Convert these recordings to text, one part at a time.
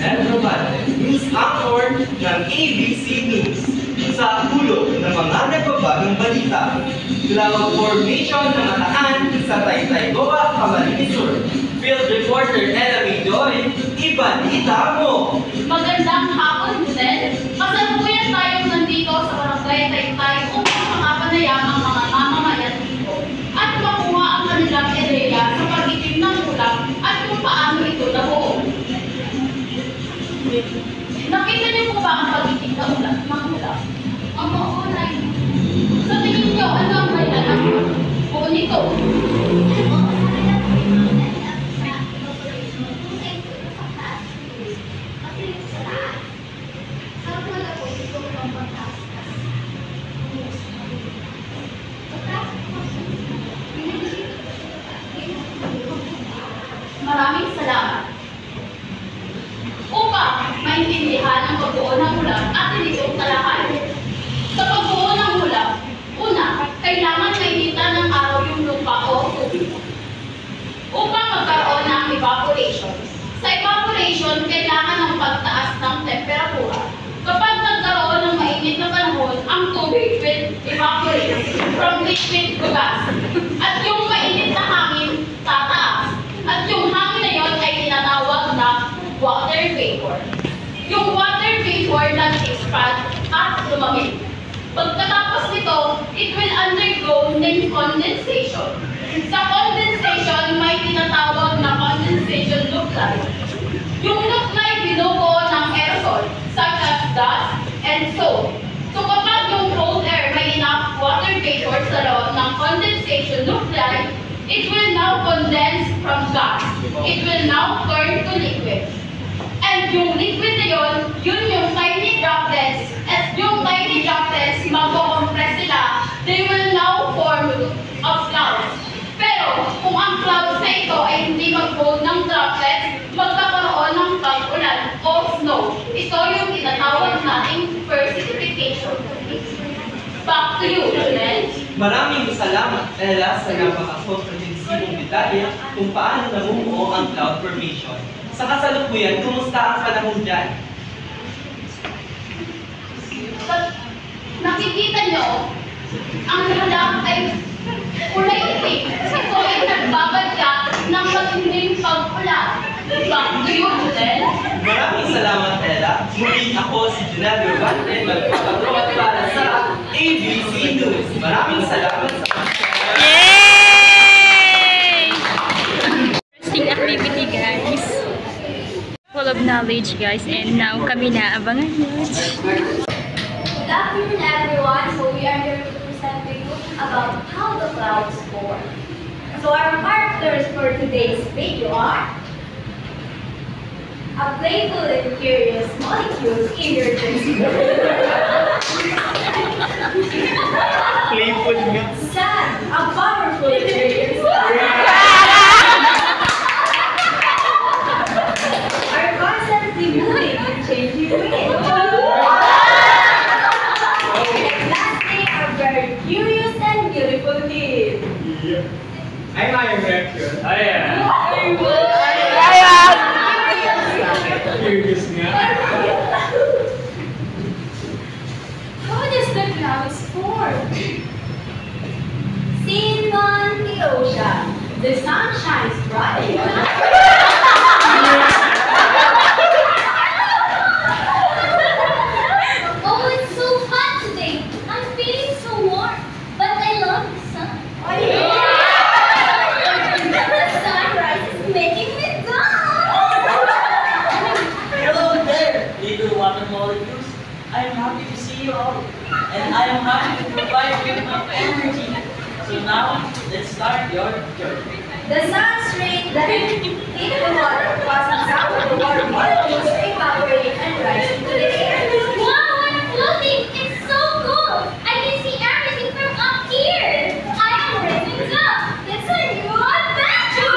Junel Robate, News Anchor ng ABC News. Sa ulo ng mga nagbabagong balita, cloud formation na mataan sa Taytay Goa, Camarines Sur. Field reporter Ella Joy, ibalita mo! Magandang hapon, Junel. Kasalukuyan tayong nandito sa Barangay Taytay upang makapanayam ang mga mamamayan dito at makuha ang kanilang ideya sa pag-itim ng ulam at kung paano ito nabuo. Nakita niyo po ba ang pag-itim ng ulam? Ang maulay. Sa tingin niyo, ano ang kailangan po nito? Maraming salamat. Upang maintindihan ang pagbuo ng ulam at itong talakay. Sa pagbuo ng ulam, una, kailangan mainitan ng araw yung lupa o tubig upang magkaroon ng evaporation. Sa evaporation, kailangan ng pagtaas ng temperatura. Kapag nagkaroon ng mainit na panahon, ang tubig will evaporate from liquid to gas. At yung mainit na hangin, tataas. At yung hangin na yun ay tinatawag na water vapor. Yung water vapor nag-expand at lumamig. Pagkatapos nito, it will undergo ng condensation. Sa condensation, may tinatawag na condensation nuclei. Yung nuclei binubuo ng aerosol, such as dust and soap. So kapag yung cold air may enough water vapor sa loob ng condensation nuclei, it will now condense from gas. It will now turn to liquid. And yung liquid na yun yung tiny droplets. At yung tiny droplets, mag-compress sila, they will now form of clouds. Pero kung ang clouds na ito ay hindi mag-hold ng droplets, magkakaroon ng pag-ulan o snow. Ito yung tinatawag nating precipitation. Back to you, Junel. Maraming salamat, Ella, sa napaka-komprehensibong detalye kung paano namumuo ang cloud formation. Sa kasalukuyan, kumusta ang panahon dyan? Nakikita nyo, ang ulam ay kulay itim. Ito ay nagbabadya ng matinding pag-ulan. Back to you, Junel. Maraming salamat, Ella. Muli ako si Junel Robante, magpapagawa para sa ABC News. Maraming salamat sa pagkakas. Yay! Interesting activity, guys. Full of knowledge, guys. And now, kami na abangan nyo. Good afternoon, everyone. So we are here to present to you about how the clouds form. So our characters for today's video are a playful and curious molecules in your drink. Playful nga. Sun, a powerful and curious star. Are constantly moving and changing wind. Lastly, a very curious and beautiful kid. I'm Iron Mercury. Ayan. Curious nga. How does the clouds form? Seen on the ocean, the sun shines bright. Oh, it's so hot today. I'm feeling so warm, but I love the sun. The sunrise is making me dumb. Hello there, little water molecules. I am happy to see you all, and I am happy to provide you with energy. So now, let's start your journey. The sun's rays that hit the water causing some of the water molecules to evaporate and rise into the air. Wow, I'm floating. It's so cool. I can see everything from up here. I am ripping up. It's a new adventure.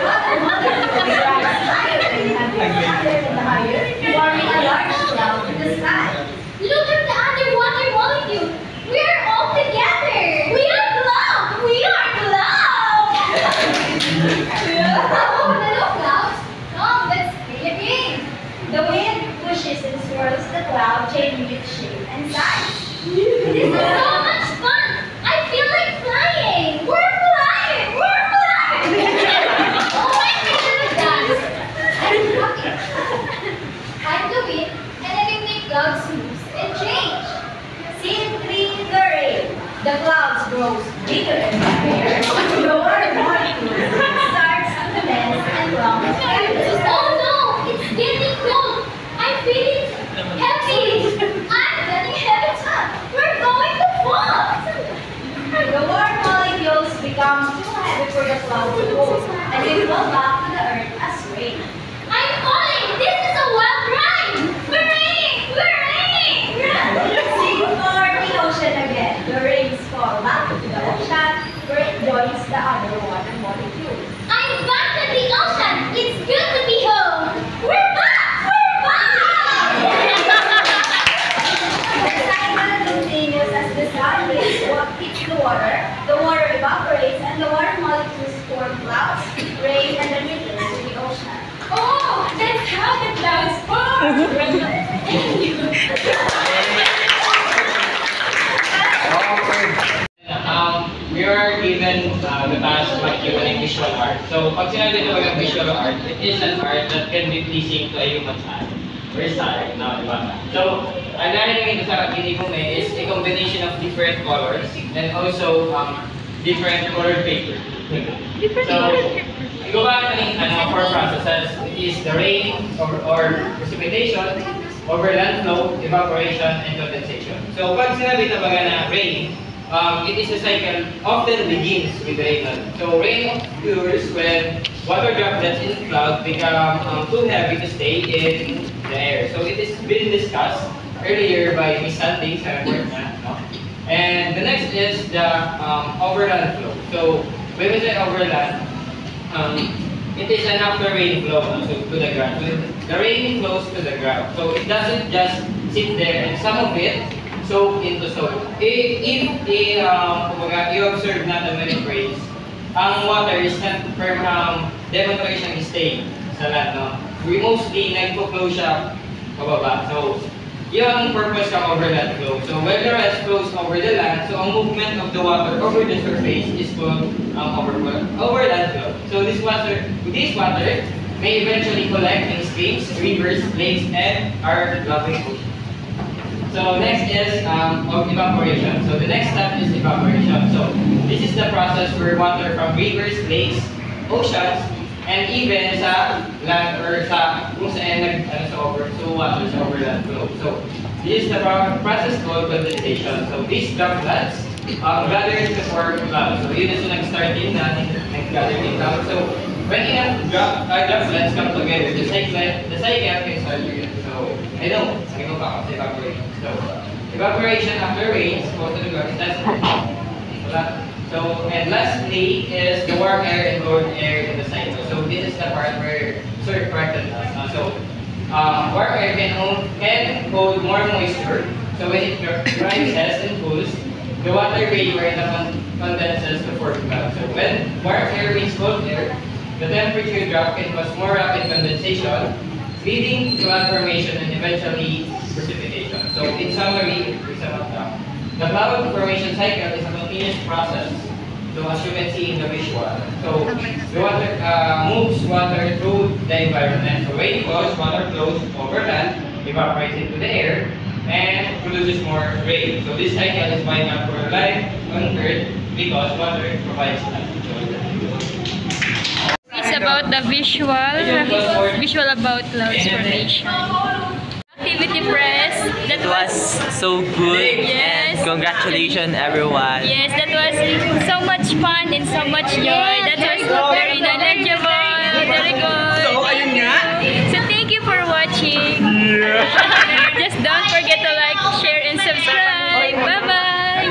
Water molecules rise higher and higher, forming a large cloud in the sky. Look at the underwater molecule. We're all together. We are cloud. We are cloud. the cloud changing its shape and size. This is so much fun! I feel like flying! We're flying! We're flying! Oh, I should have danced. I'm happy. I'm the wind, and I can make clouds move and change. Scene 3, the rain. The clouds grows bigger and bigger. The water molecule starts to condense and clump together. Oh no! It's getting cold! I'm feeling heavy! I'm getting heavy too. We're going to fall. The water molecules become too heavy for the clouds to hold, and they fall back to the earth as rain. I'm falling! This is a wild ride! We're raining! We're raining! Scene 4, the ocean again. The rains fall back to the ocean where it joins the other water molecules. I'm back at the ocean! It's good to be home! We're back! We're back! The cycle continues as the sun hits the water evaporates, and the water molecules form clouds, rain, and then return to the ocean. Oh, that's how the clouds We are given the task of given visual art. So, pag sinabi ito yung visual art, it is an art that can be pleasing to a human's eye. Or side, no, diba? So, ang narinig ito sa kinig mo is a combination of different colors and also different colored paper. So, gawa natin four processes. It is the rain or precipitation, overland flow, evaporation, and condensation. So, pag sinabi na baga na rain, it is a cycle often begins with rain. So rain occurs when water droplets in cloud become too heavy to stay in the air. So it has been discussed earlier by Ms. Sandy sa report na. No? And the next is the overland flow. So when we say overland, it is an after rain flow so to the ground. So the rain flows to the ground. So it doesn't just sit there, and some of it soak into soil. If i-observe natin when it rains, ang water is not demonstration stay sa land, no? We mostly nagpo-flow siya pababa. So, yung purpose ng overland flow. So, when the rest flows over the land, so ang movement of the water over the surface is called overland flow. So, this water may eventually collect in streams, rivers, lakes, and our loving ocean. So next is evaporation. So the next step is evaporation. So this is the process where water from rivers, lakes, oceans, and even sa land or sa kung saan water sa overland flow. So this is the process called condensation. So these droplets gather into form clouds. So yun is yung nag-start din natin nag-gather in clouds. So when enough droplets come together, the cycle can start again. So I know, sabi ko pa ako sa evaporation. So, evaporation after rains, go to the ground, that's so, and lastly is the warm air and cold air in the cycle. So, this is the part where, sorry, corrected us. So, warm air can hold more moisture. So, when it rises and cools, the water vapor condenses to form clouds. So, when warm air meets cold air, the temperature drop can cause more rapid condensation, leading to cloud formation and eventually precipitation. So in summary, the cloud formation cycle is a continuous process. So as you can see in the visual. So the water moves water through the environment. So rain falls, water flows over land, evaporates into the air, and produces more rain. So this cycle is vital for life on Earth because water provides life. It's about the visual about clouds formation. Activity press. It was so good. Yes. Congratulations, everyone. Yes, that was so much fun and so much joy. That was very knowledgeable. Very good. So, ayun nga. So thank you for watching. Just don't forget to like, share, and subscribe. Bye-bye.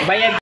Bayad.